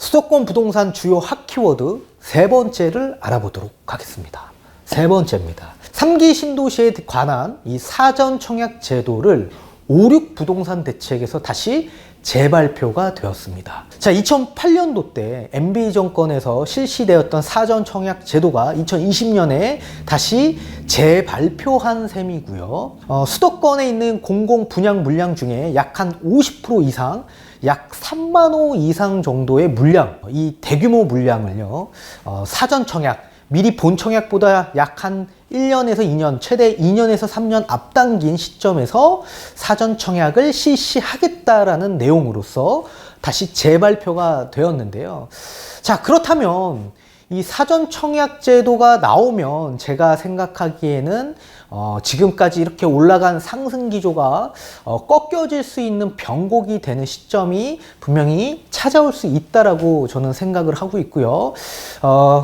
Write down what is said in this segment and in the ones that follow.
수도권 부동산 주요 핫 키워드 세 번째를 알아보도록 하겠습니다. 세 번째입니다. 3기 신도시에 관한 이 사전 청약 제도를 5.6 부동산 대책에서 다시 재발표가 되었습니다. 자, 2008년도 때 MB 정권에서 실시되었던 사전 청약 제도가 2020년에 다시 재발표한 셈이고요. 수도권에 있는 공공 분양 물량 중에 약 한 50% 이상, 약 3만 호 이상 정도의 물량, 이 대규모 물량을요, 사전 청약, 미리 본 청약보다 약 한 1년에서 2년, 최대 2년에서 3년 앞당긴 시점에서 사전 청약을 실시하겠다라는 내용으로서 다시 재발표가 되었는데요. 자, 그렇다면 이 사전 청약 제도가 나오면 제가 생각하기에는 지금까지 이렇게 올라간 상승 기조가 꺾여질 수 있는 변곡이 되는 시점이 분명히 찾아올 수 있다라고 저는 생각을 하고 있고요.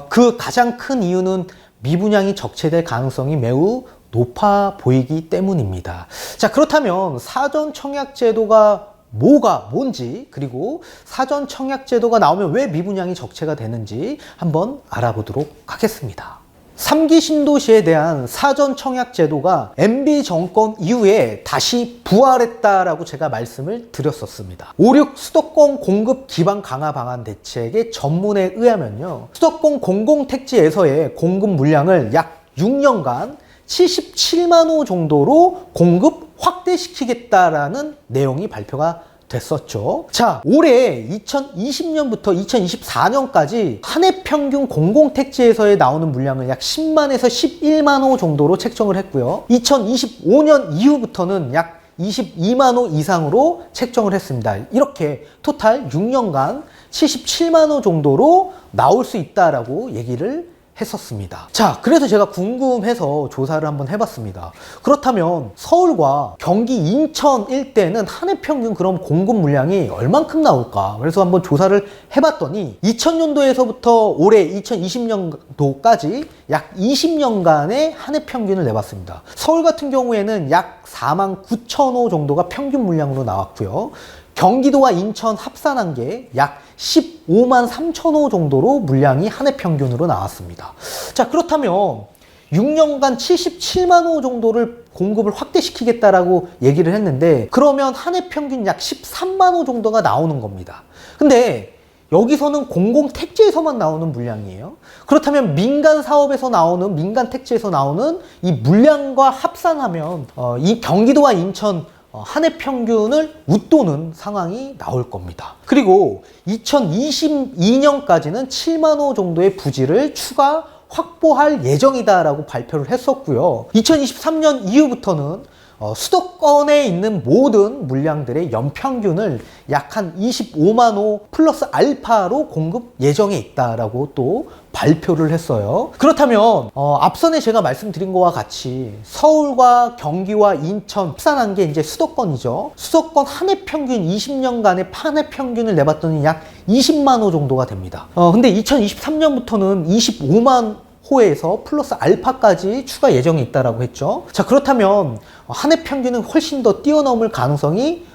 그 가장 큰 이유는 미분양이 적체될 가능성이 매우 높아 보이기 때문입니다. 자, 그렇다면 사전 청약 제도가 뭔지, 그리고 사전 청약 제도가 나오면 왜 미분양이 적체가 되는지 한번 알아보도록 하겠습니다. 3기 신도시에 대한 사전 청약 제도가 MB 정권 이후에 다시 부활했다라고 제가 말씀을 드렸었습니다. 5.6 수도권 공급 기반 강화 방안 대책의 전문에 의하면요, 수도권 공공택지에서의 공급 물량을 약 6년간 77만 호 정도로 공급 확대시키겠다라는 내용이 발표가 됐었죠. 자, 올해 2020년부터 2024년까지 한 해 평균 공공택지에서의 나오는 물량을 약 10만에서 11만 호 정도로 책정을 했고요. 2025년 이후부터는 약 22만 호 이상으로 책정을 했습니다. 이렇게 토탈 6년간 77만 호 정도로 나올 수 있다라고 얘기를 했었습니다. 자, 그래서 제가 궁금해서 조사를 한번 해봤습니다. 그렇다면 서울과 경기, 인천 일대는 한 해 평균 그럼 공급 물량이 얼만큼 나올까? 그래서 한번 조사를 해봤더니 2000년도에서부터 올해 2020년도까지 약 20년간의 한 해 평균을 내봤습니다. 서울 같은 경우에는 약 4만 9천 호 정도가 평균 물량으로 나왔고요. 경기도와 인천 합산한 게 약 15만 3천 호 정도로 물량이 한 해 평균으로 나왔습니다. 자, 그렇다면 6년간 77만 호 정도를 공급을 확대시키겠다라고 얘기를 했는데, 그러면 한 해 평균 약 13만 호 정도가 나오는 겁니다. 근데 여기서는 공공택지에서만 나오는 물량이에요. 그렇다면 민간 사업에서 나오는, 민간 택지에서 나오는 이 물량과 합산하면 이 경기도와 인천 한 해 평균을 웃도는 상황이 나올 겁니다. 그리고 2022년까지는 7만 호 정도의 부지를 추가 확보할 예정이다라고 발표를 했었고요. 2023년 이후부터는 수도권에 있는 모든 물량들의 연평균을 약 한 25만 호 플러스 알파로 공급 예정에 있다라고 또 발표를 했어요. 그렇다면 앞선에 제가 말씀드린 것과 같이 서울과 경기와 인천 합산한 게 이제 수도권이죠. 수도권 한 해 평균 20년간의 한 해 평균을 내봤더니 약 20만 호 정도가 됩니다. 근데 2023년부터는 25만 호에서 플러스 알파까지 추가 예정이 있다라고 했죠. 자, 그렇다면 한 해 평균은 훨씬 더 뛰어넘을 가능성이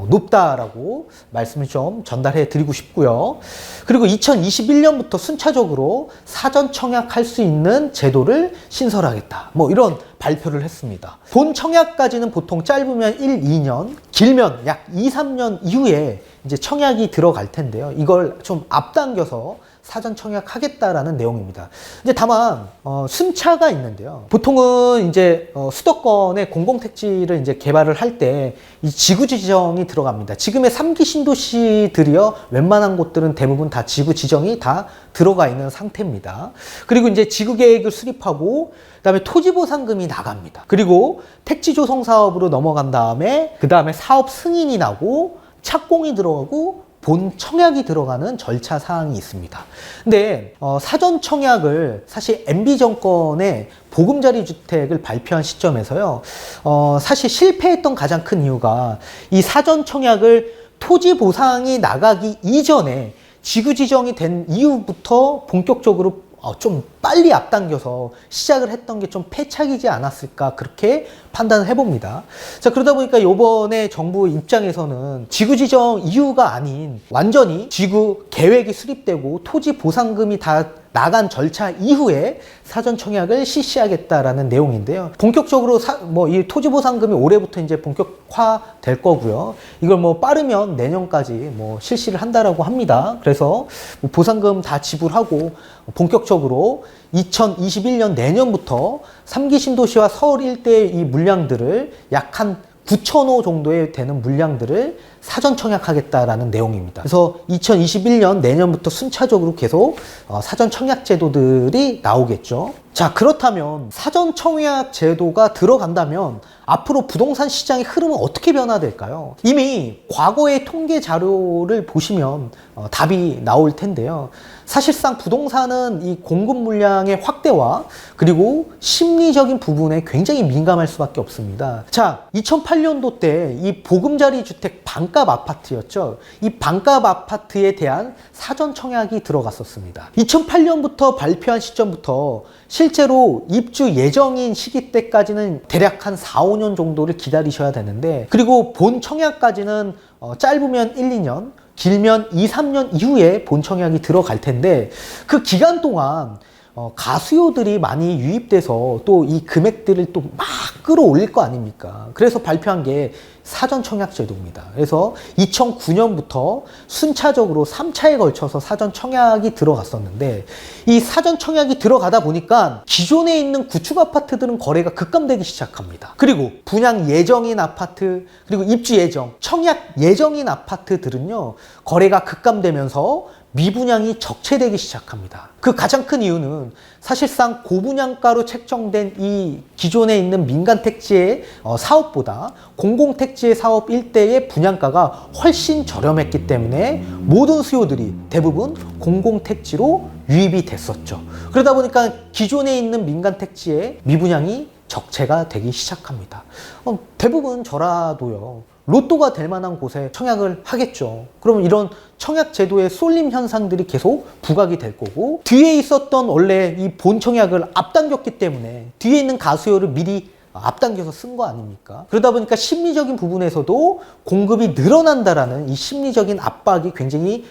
높다라고 말씀을 좀 전달해 드리고 싶고요. 그리고 2021년부터 순차적으로 사전 청약할 수 있는 제도를 신설하겠다, 뭐 이런 발표를 했습니다. 본 청약까지는 보통 짧으면 1, 2년, 길면 약 2, 3년 이후에 이제 청약이 들어갈 텐데요. 이걸 좀 앞당겨서 사전 청약하겠다라는 내용입니다. 이제 다만 순차가 있는데요. 보통은 이제 수도권의 공공택지를 이제 개발을 할 때 이 지구 지정이 들어갑니다. 지금의 3기 신도시들이요, 웬만한 곳들은 대부분 다 지구 지정이 다 들어가 있는 상태입니다. 그리고 이제 지구 계획을 수립하고 그다음에 토지 보상금이 나갑니다. 그리고 택지 조성 사업으로 넘어간 다음에 그다음에 사업 승인이 나고 착공이 들어가고 본 청약이 들어가는 절차 사항이 있습니다. 근데 사전 청약을 사실 MB 정권의 보금자리 주택을 발표한 시점에서요, 사실 실패했던 가장 큰 이유가 이 사전 청약을 토지 보상이 나가기 이전에 지구 지정이 된 이후부터 본격적으로 좀 빨리 앞당겨서 시작을 했던 게 좀 패착이지 않았을까 그렇게 판단을 해봅니다. 자, 그러다 보니까 이번에 정부 입장에서는 지구 지정 이유가 아닌 완전히 지구 계획이 수립되고 토지 보상금이 다 나간 절차 이후에 사전 청약을 실시하겠다라는 내용인데요. 본격적으로 이 토지 보상금이 올해부터 이제 본격화될 거고요. 이걸 뭐 빠르면 내년까지 실시를 한다라고 합니다. 그래서 보상금 다 지불하고 본격적으로 2021년 내년부터 3기 신도시와 서울 일대의 이 물량들을 약 한 9,000호 정도에 되는 물량들을 사전 청약하겠다라는 내용입니다. 그래서 2021년 내년부터 순차적으로 계속 사전 청약 제도들이 나오겠죠. 자, 그렇다면 사전 청약 제도가 들어간다면 앞으로 부동산 시장의 흐름은 어떻게 변화될까요? 이미 과거의 통계 자료를 보시면 답이 나올 텐데요. 사실상 부동산은 이 공급 물량의 확대와 그리고 심리적인 부분에 굉장히 민감할 수밖에 없습니다. 자, 2008년도 때 이 보금자리 주택 반값 아파트였죠. 이 반값 아파트에 대한 사전 청약이 들어갔었습니다. 2008년부터 발표한 시점부터 실제로 입주 예정인 시기 때까지는 대략 한 4, 5년 정도를 기다리셔야 되는데, 그리고 본 청약까지는 짧으면 1, 2년, 길면 2, 3년 이후에 본 청약이 들어갈 텐데, 그 기간 동안 가수요들이 많이 유입돼서 또 이 금액들을 또 막 끌어올릴 거 아닙니까? 그래서 발표한 게 사전 청약 제도입니다. 그래서 2009년부터 순차적으로 3차에 걸쳐서 사전 청약이 들어갔었는데, 이 사전 청약이 들어가다 보니까 기존에 있는 구축 아파트들은 거래가 급감되기 시작합니다. 그리고 분양 예정인 아파트, 그리고 입주 예정, 청약 예정인 아파트들은요, 거래가 급감되면서 미분양이 적체되기 시작합니다. 그 가장 큰 이유는 사실상 고분양가로 책정된 이 기존에 있는 민간택지의 사업보다 공공택지의 사업 일대의 분양가가 훨씬 저렴했기 때문에 모든 수요들이 대부분 공공택지로 유입이 됐었죠. 그러다 보니까 기존에 있는 민간택지의 미분양이 적체가 되기 시작합니다. 대부분 저라도요, 로또가 될 만한 곳에 청약을 하겠죠. 그러면 이런 청약 제도의 쏠림 현상들이 계속 부각이 될 거고, 뒤에 있었던 원래 이 본 청약을 앞당겼기 때문에 뒤에 있는 가수요를 미리 앞당겨서 쓴 거 아닙니까? 그러다 보니까 심리적인 부분에서도 공급이 늘어난다라는 이 심리적인 압박이 굉장히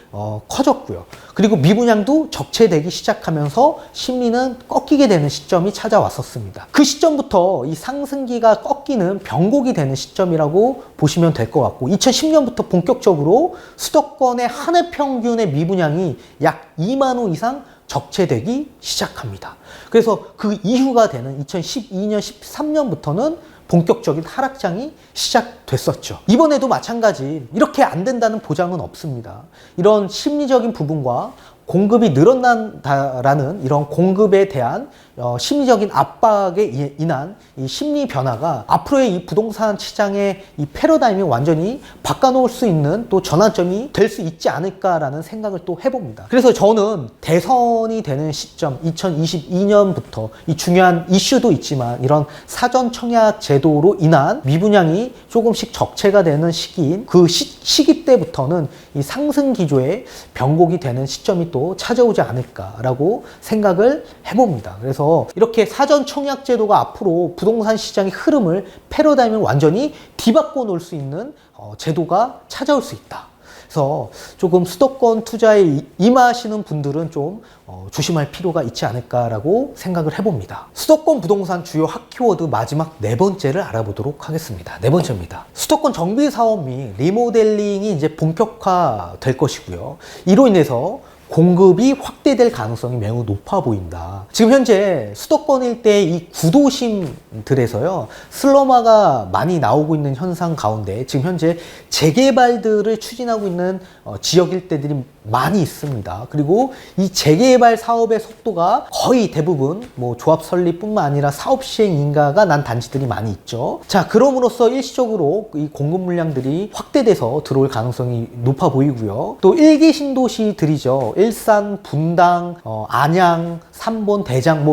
커졌고요. 그리고 미분양도 적체되기 시작하면서 심리는 꺾이게 되는 시점이 찾아왔었습니다. 그 시점부터 이 상승기가 꺾이는 변곡이 되는 시점이라고 보시면 될 것 같고, 2010년부터 본격적으로 수도권의 한 해 평균의 미분양이 약 2만 호 이상 적체되기 시작합니다. 그래서 그 이후가 되는 2012년, 13년부터는 본격적인 하락장이 시작됐었죠. 이번에도 마찬가지, 이렇게 안 된다는 보장은 없습니다. 이런 심리적인 부분과 공급이 늘어난다라는 이런 공급에 대한 심리적인 압박에 인한 이 심리 변화가 앞으로의 이 부동산 시장의 이 패러다임이 완전히 바꿔놓을 수 있는 또 전환점이 될 수 있지 않을까라는 생각을 또 해봅니다. 그래서 저는 대선이 되는 시점 2022년부터 이 중요한 이슈도 있지만, 이런 사전 청약 제도로 인한 미분양이 조금씩 적체가 되는 시기인 그 시기 때부터는 이 상승 기조의 변곡이 되는 시점이 또 찾아오지 않을까라고 생각을 해봅니다. 그래서 이렇게 사전 청약 제도가 앞으로 부동산 시장의 흐름을, 패러다임을 완전히 뒤바꿔 놓을 수 있는 제도가 찾아올 수 있다. 그래서 조금 수도권 투자에 임하시는 분들은 좀 조심할 필요가 있지 않을까라고 생각을 해봅니다. 수도권 부동산 주요 핫 키워드 마지막 네 번째를 알아보도록 하겠습니다. 네 번째입니다. 수도권 정비 사업 및 리모델링이 이제 본격화될 것이고요. 이로 인해서 공급이 확대될 가능성이 매우 높아 보인다. 지금 현재 수도권 일대의 이 구도심들에서요, 슬럼화가 많이 나오고 있는 현상 가운데 지금 현재 재개발들을 추진하고 있는 지역 일대들이 많이 있습니다. 그리고 이 재개발 사업의 속도가 거의 대부분 조합 설립뿐만 아니라 사업 시행 인가가 난 단지들이 많이 있죠. 자, 그럼으로써 일시적으로 이 공급 물량들이 확대돼서 들어올 가능성이 높아 보이고요. 또 1기 신도시들이죠. 일산, 분당, 안양, 삼본, 대장,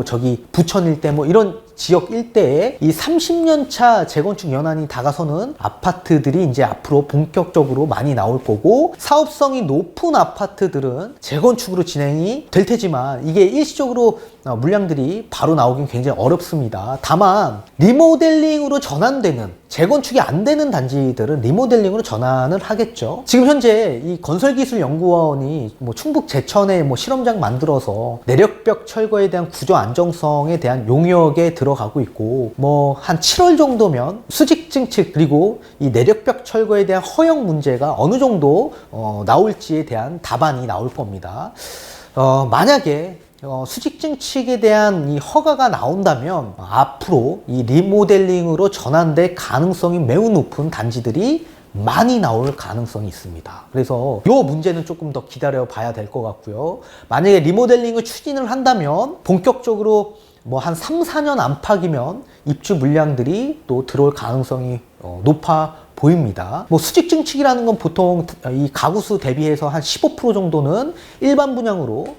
저기 부천 일대 이런 지역 일대에 이 30년 차 재건축 연한이 다가서는 아파트들이 이제 앞으로 본격적으로 많이 나올 거고, 사업성이 높은 아파트들은 재건축으로 진행이 될 테지만 이게 일시적으로 물량들이 바로 나오긴 굉장히 어렵습니다. 다만 리모델링으로 전환되는, 재건축이 안 되는 단지들은 리모델링으로 전환을 하겠죠. 지금 현재 이 건설기술연구원이 충북 제천에 실험장 만들어서 내력벽 철거에 대한 구조 안정성에 대한 용역에 들어가고 있고, 한 7월 정도면 수직 증축 그리고 이 내력벽 철거에 대한 허용 문제가 어느 정도 나올지에 대한 답안이 나올 겁니다. 만약에 수직 증축에 대한 이 허가가 나온다면 앞으로 이 리모델링으로 전환될 가능성이 매우 높은 단지들이 많이 나올 가능성이 있습니다. 그래서 이 문제는 조금 더 기다려 봐야 될 것 같고요. 만약에 리모델링을 추진을 한다면 본격적으로 한 3, 4년 안팎이면 입주 물량들이 또 들어올 가능성이 높아 보입니다. 수직 증축이라는 건 보통 이 가구수 대비해서 한 15% 정도는 일반 분양으로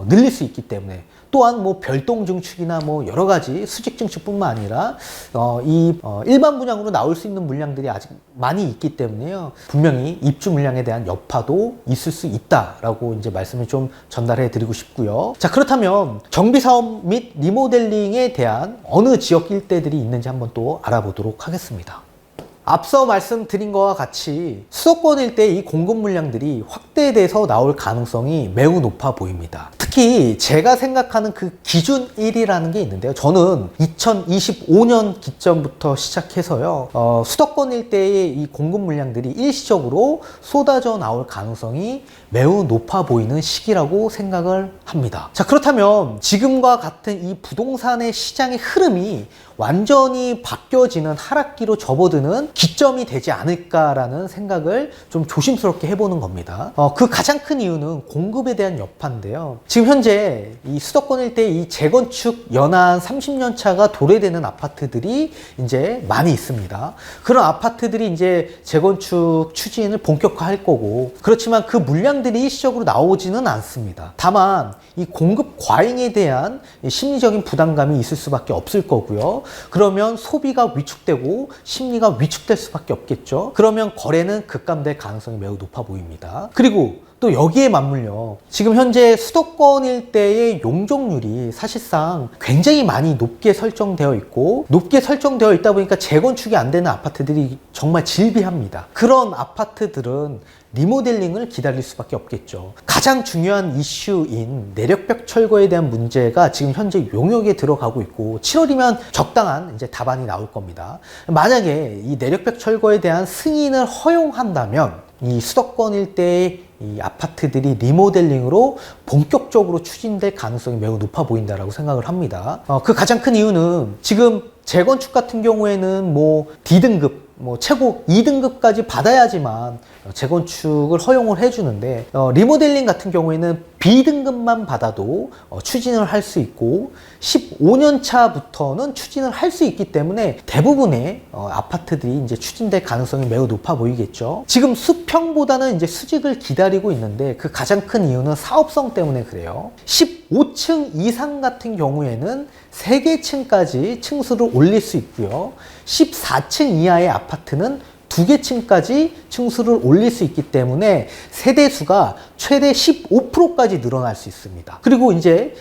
늘릴 수 있기 때문에, 또한 별동 증축이나 여러 가지 수직 증축뿐만 아니라 일반 분양으로 나올 수 있는 물량들이 아직 많이 있기 때문에요. 분명히 입주 물량에 대한 여파도 있을 수 있다라고 이제 말씀을 좀 전달해 드리고 싶고요. 자, 그렇다면 정비 사업 및 리모델링에 대한 어느 지역 일대들이 있는지 한번 또 알아보도록 하겠습니다. 앞서 말씀드린 것과 같이 수도권 일대 이 공급 물량들이 확대돼서 나올 가능성이 매우 높아 보입니다. 특히 제가 생각하는 그 기준 1이라는 게 있는데요. 저는 2025년 기점부터 시작해서요, 수도권 일대의 이 공급 물량들이 일시적으로 쏟아져 나올 가능성이 매우 높아 보이는 시기라고 생각을 합니다. 자, 그렇다면 지금과 같은 이 부동산의 시장의 흐름이 완전히 바뀌어지는 하락기로 접어드는 기점이 되지 않을까라는 생각을 좀 조심스럽게 해보는 겁니다. 그 가장 큰 이유는 공급에 대한 여파인데요. 지금 현재 이 수도권 일대 이 재건축 연한 30년 차가 도래되는 아파트들이 이제 많이 있습니다. 그런 아파트들이 이제 재건축 추진을 본격화할 거고, 그렇지만 그 물량들이 일시적으로 나오지는 않습니다. 다만 이 공급 과잉에 대한 심리적인 부담감이 있을 수밖에 없을 거고요. 그러면 소비가 위축되고 심리가 위축될 수밖에 없겠죠. 그러면 거래는 급감될 가능성이 매우 높아 보입니다. 그리고 또 여기에 맞물려 지금 현재 수도권 일대의 용적률이 사실상 굉장히 많이 높게 설정되어 있고, 높게 설정되어 있다 보니까 재건축이 안 되는 아파트들이 정말 질비합니다. 그런 아파트들은 리모델링을 기다릴 수밖에 없겠죠. 가장 중요한 이슈인 내력벽 철거에 대한 문제가 지금 현재 용역에 들어가고 있고, 7월이면 적당한 이제 답안이 나올 겁니다. 만약에 이 내력벽 철거에 대한 승인을 허용한다면 이 수도권 일대의 이 아파트들이 리모델링으로 본격적으로 추진될 가능성이 매우 높아 보인다라고 생각을 합니다. 그 가장 큰 이유는 지금 재건축 같은 경우에는 D등급, 최고 2등급까지 받아야지만 재건축을 허용을 해주는데, 리모델링 같은 경우에는 B등급만 받아도 추진을 할 수 있고 15년 차부터는 추진을 할 수 있기 때문에 대부분의 아파트들이 이제 추진될 가능성이 매우 높아 보이겠죠. 지금 수평보다는 이제 수직을 기다리고 있는데 그 가장 큰 이유는 사업성 때문에 그래요. 15층 이상 같은 경우에는 3개 층까지 층수를 올릴 수 있고요. 14층 이하의 아파트는 2개 층까지 층수를 올릴 수 있기 때문에 세대수가 최대 15%까지 늘어날 수 있습니다. 그리고 이제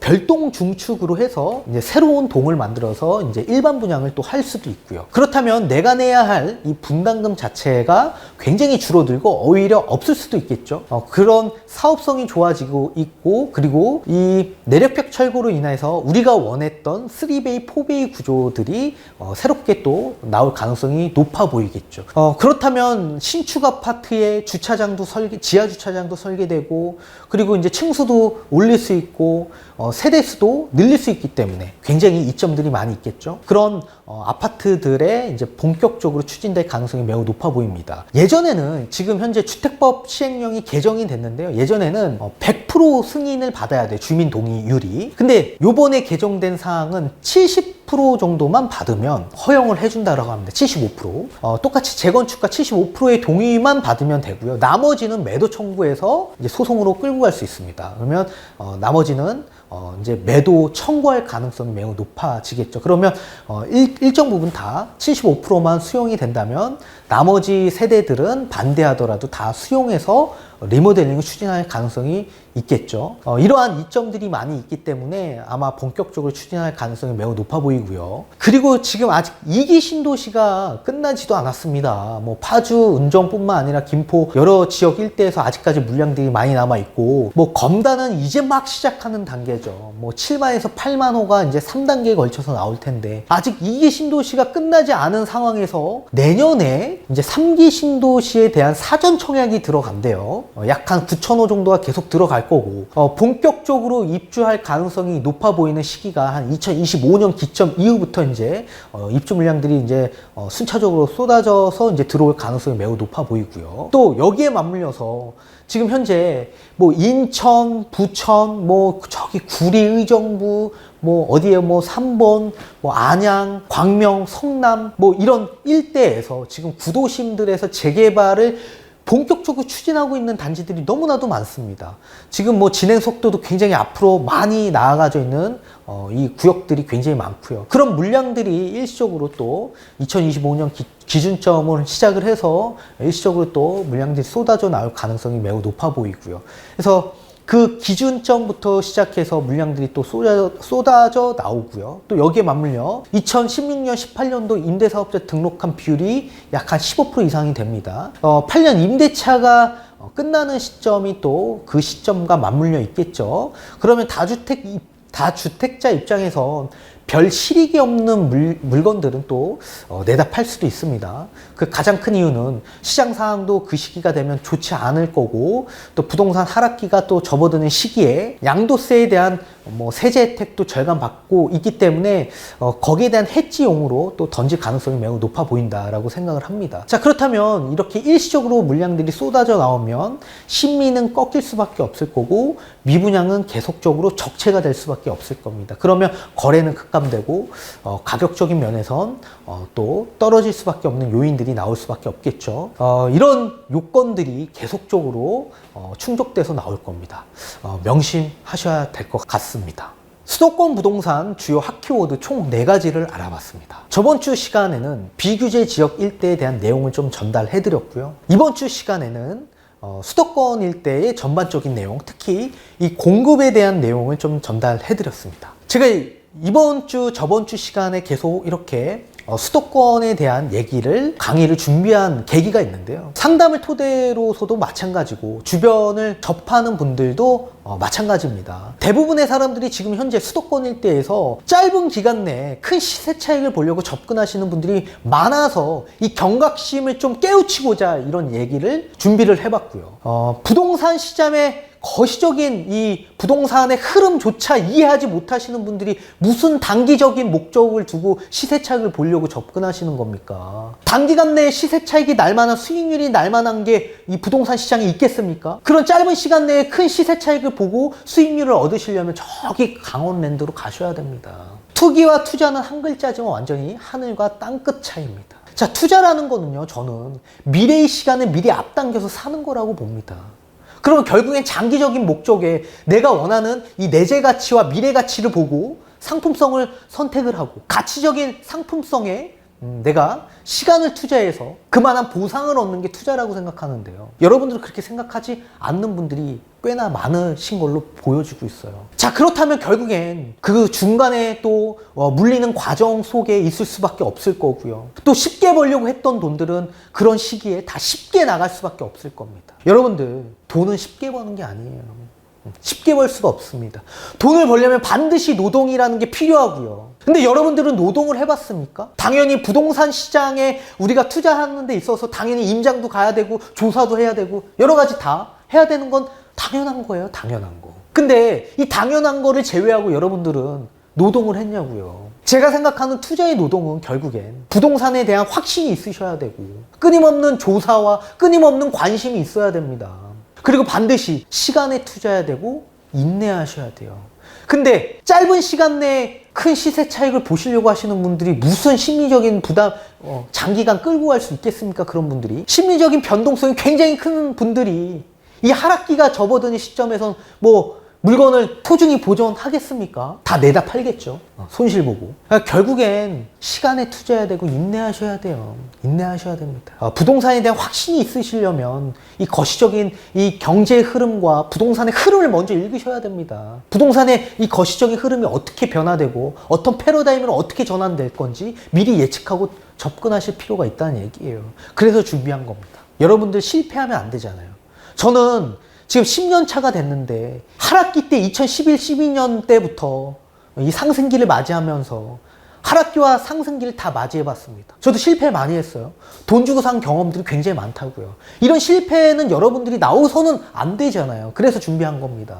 별동 중축으로 해서 이제 새로운 동을 만들어서 이제 일반 분양을 또 할 수도 있고요. 그렇다면 내가 내야 할 이 분담금 자체가 굉장히 줄어들고 오히려 없을 수도 있겠죠. 그런 사업성이 좋아지고 있고, 그리고 이 내력벽 철거로 인해서 우리가 원했던 3베이, 4베이 구조들이 새롭게 또 나올 가능성이 높아 보이겠죠. 그렇다면 신축 아파트의 주차장도 지하 주차장도 설계되고, 그리고 이제 층수도 올릴 수 있고, 세대수도 늘릴 수 있기 때문에 굉장히 이점들이 많이 있겠죠. 그런 아파트들의 이제 본격적으로 추진될 가능성이 매우 높아 보입니다. 예전에는 지금 현재 주택법 시행령이 개정이 됐는데요. 예전에는 100% 승인을 받아야 돼, 주민 동의율이. 근데 요번에 개정된 사항은 70% 정도만 받으면 허용을 해준다라고 합니다. 75%. 똑같이 재건축가 75%의 동의만 받으면 되고요. 나머지는 매도 청구해서 이제 소송으로 끌고 갈 수 있습니다. 그러면 나머지는 이제 매도 청구할 가능성이 매우 높아지겠죠. 그러면 일정 부분 다 75%만 수용이 된다면 나머지 세대들은 반대하더라도 다 수용해서 리모델링을 추진할 가능성이 있겠죠. 이러한 이점들이 많이 있기 때문에 아마 본격적으로 추진할 가능성이 매우 높아 보이고요. 그리고 지금 아직 2기 신도시가 끝나지도 않았습니다. 뭐 파주, 은정뿐만 아니라 김포 여러 지역 일대에서 아직까지 물량들이 많이 남아 있고, 뭐 검단은 이제 막 시작하는 단계죠. 뭐 7만에서 8만 호가 이제 3단계에 걸쳐서 나올 텐데, 아직 2기 신도시가 끝나지 않은 상황에서 내년에 이제 3기 신도시에 대한 사전 청약이 들어간대요. 약 한 9,000호 정도가 계속 들어갈 거고, 본격적으로 입주할 가능성이 높아 보이는 시기가 한 2025년 기점 이후부터 이제 입주 물량들이 이제 순차적으로 쏟아져서 이제 들어올 가능성이 매우 높아 보이고요. 또 여기에 맞물려서 지금 현재 뭐 인천, 부천, 뭐 저기 구리 의정부, 뭐 어디에 뭐 3번, 뭐 안양, 광명, 성남 뭐 이런 일대에서 지금 구도심들에서 재개발을 본격적으로 추진하고 있는 단지들이 너무나도 많습니다. 지금 뭐 진행 속도도 굉장히 앞으로 많이 나아가져 있는 이 구역들이 굉장히 많고요. 그런 물량들이 일시적으로 또 2025년 기준점을 시작을 해서 일시적으로 또 물량들이 쏟아져 나올 가능성이 매우 높아 보이고요. 그래서 그 기준점부터 시작해서 물량들이 또 쏟아져 나오고요. 또 여기에 맞물려 2016년, 18년도 임대사업자 등록한 비율이 약 한 15% 이상이 됩니다. 8년 임대차가 끝나는 시점이 또 그 시점과 맞물려 있겠죠. 그러면 다주택자 입장에서 별 실익이 없는 물건들은 또 내다 팔 수도 있습니다. 그 가장 큰 이유는 시장 상황도 그 시기가 되면 좋지 않을 거고, 또 부동산 하락기가 또 접어드는 시기에 양도세에 대한 뭐 세제 혜택도 절감받고 있기 때문에 거기에 대한 해지용으로 또 던질 가능성이 매우 높아 보인다라고 생각을 합니다. 자, 그렇다면 이렇게 일시적으로 물량들이 쏟아져 나오면 신미는 꺾일 수밖에 없을 거고, 미분양은 계속적으로 적체가 될 수밖에 없을 겁니다. 그러면 거래는 급감되고 가격적인 면에선 또 떨어질 수밖에 없는 요인들이 나올 수밖에 없겠죠. 이런 요건들이 계속적으로 충족돼서 나올 겁니다. 명심하셔야 될 것 같습니다. 수도권 부동산 주요 핫키워드 총 4가지를 알아봤습니다. 저번 주 시간에는 비규제 지역 일대에 대한 내용을 좀 전달해 드렸고요. 이번 주 시간에는 수도권 일대의 전반적인 내용, 특히 이 공급에 대한 내용을 좀 전달해 드렸습니다. 제가 이번 주, 저번 주 시간에 계속 이렇게 수도권에 대한 강의를 준비한 계기가 있는데요. 상담을 토대로서도 마찬가지고, 주변을 접하는 분들도 마찬가지입니다. 대부분의 사람들이 지금 현재 수도권 일대에서 짧은 기간 내에 큰 시세 차익을 보려고 접근하시는 분들이 많아서 이 경각심을 좀 깨우치고자 이런 얘기를 준비를 해봤고요. 부동산 시장의 거시적인 이 부동산의 흐름조차 이해하지 못하시는 분들이 무슨 단기적인 목적을 두고 시세 차익을 보려고 접근하시는 겁니까? 단기간 내에 시세 차익이 날만한, 수익률이 날만한 게 이 부동산 시장에 있겠습니까? 그런 짧은 시간 내에 큰 시세 차익을 보고 수익률을 얻으시려면 저기 강원랜드로 가셔야 됩니다. 투기와 투자는 한 글자지만 완전히 하늘과 땅끝 차이입니다. 자, 투자라는 거는요, 저는 미래의 시간을 미리 앞당겨서 사는 거라고 봅니다. 그러면 결국엔 장기적인 목적에 내가 원하는 이 내재 가치와 미래 가치를 보고 상품성을 선택을 하고, 가치적인 상품성에 내가 시간을 투자해서 그만한 보상을 얻는 게 투자라고 생각하는데요. 여러분들은 그렇게 생각하지 않는 분들이 꽤나 많으신 걸로 보여지고 있어요. 자, 그렇다면 결국엔 그 중간에 또 물리는 과정 속에 있을 수밖에 없을 거고요. 또 쉽게 벌려고 했던 돈들은 그런 시기에 다 쉽게 나갈 수밖에 없을 겁니다. 여러분들, 돈은 쉽게 버는 게 아니에요. 쉽게 벌 수가 없습니다. 돈을 벌려면 반드시 노동이라는 게 필요하고요. 근데 여러분들은 노동을 해봤습니까? 당연히 부동산 시장에 우리가 투자하는 데 있어서 당연히 임장도 가야 되고 조사도 해야 되고 여러 가지 다 해야 되는 건 당연한 거예요. 당연한 거. 근데 이 당연한 거를 제외하고 여러분들은 노동을 했냐고요. 제가 생각하는 투자의 노동은 결국엔 부동산에 대한 확신이 있으셔야 되고, 끊임없는 조사와 끊임없는 관심이 있어야 됩니다. 그리고 반드시 시간에 투자해야 되고 인내하셔야 돼요. 근데 짧은 시간 내에 큰 시세 차익을 보시려고 하시는 분들이 무슨 심리적인 부담, 장기간 끌고 갈 수 있겠습니까? 그런 분들이. 심리적인 변동성이 굉장히 큰 분들이 이 하락기가 접어드는 시점에선 뭐 물건을 소중히 보존하겠습니까? 다 내다 팔겠죠. 손실 보고. 그러니까 결국엔 시간에 투자해야 되고 인내하셔야 돼요. 인내하셔야 됩니다. 부동산에 대한 확신이 있으시려면 이 거시적인 이 경제의 흐름과 부동산의 흐름을 먼저 읽으셔야 됩니다. 부동산의 이 거시적인 흐름이 어떻게 변화되고 어떤 패러다임으로 어떻게 전환될 건지 미리 예측하고 접근하실 필요가 있다는 얘기예요. 그래서 준비한 겁니다. 여러분들 실패하면 안 되잖아요. 저는 지금 10년 차가 됐는데 하락기 때 2011, 12년 때부터 이 상승기를 맞이하면서 하락기와 상승기를 다 맞이해봤습니다. 저도 실패 많이 했어요. 돈 주고 산 경험들이 굉장히 많다고요. 이런 실패는 여러분들이 나오서는 안 되잖아요. 그래서 준비한 겁니다.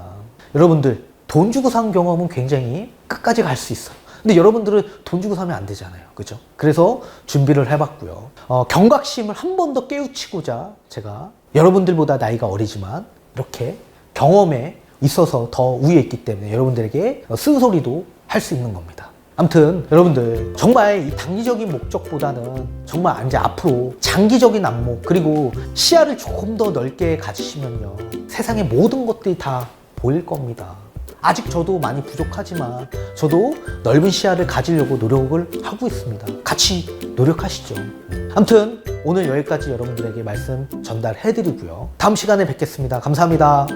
여러분들 돈 주고 산 경험은 굉장히 끝까지 갈 수 있어요. 근데 여러분들은 돈 주고 사면 안 되잖아요. 그죠? 그래서 준비를 해봤고요. 경각심을 한 번 더 깨우치고자 제가 여러분들보다 나이가 어리지만 이렇게 경험에 있어서 더 위에 있기 때문에 여러분들에게 쓴소리도 할 수 있는 겁니다. 아무튼 여러분들 정말 이 단기적인 목적보다는 정말 이제 앞으로 장기적인 안목 그리고 시야를 조금 더 넓게 가지시면요. 세상의 모든 것들이 다 보일 겁니다. 아직 저도 많이 부족하지만 저도 넓은 시야를 가지려고 노력을 하고 있습니다. 같이 노력하시죠. 아무튼 오늘 여기까지 여러분들에게 말씀 전달해드리고요. 다음 시간에 뵙겠습니다. 감사합니다.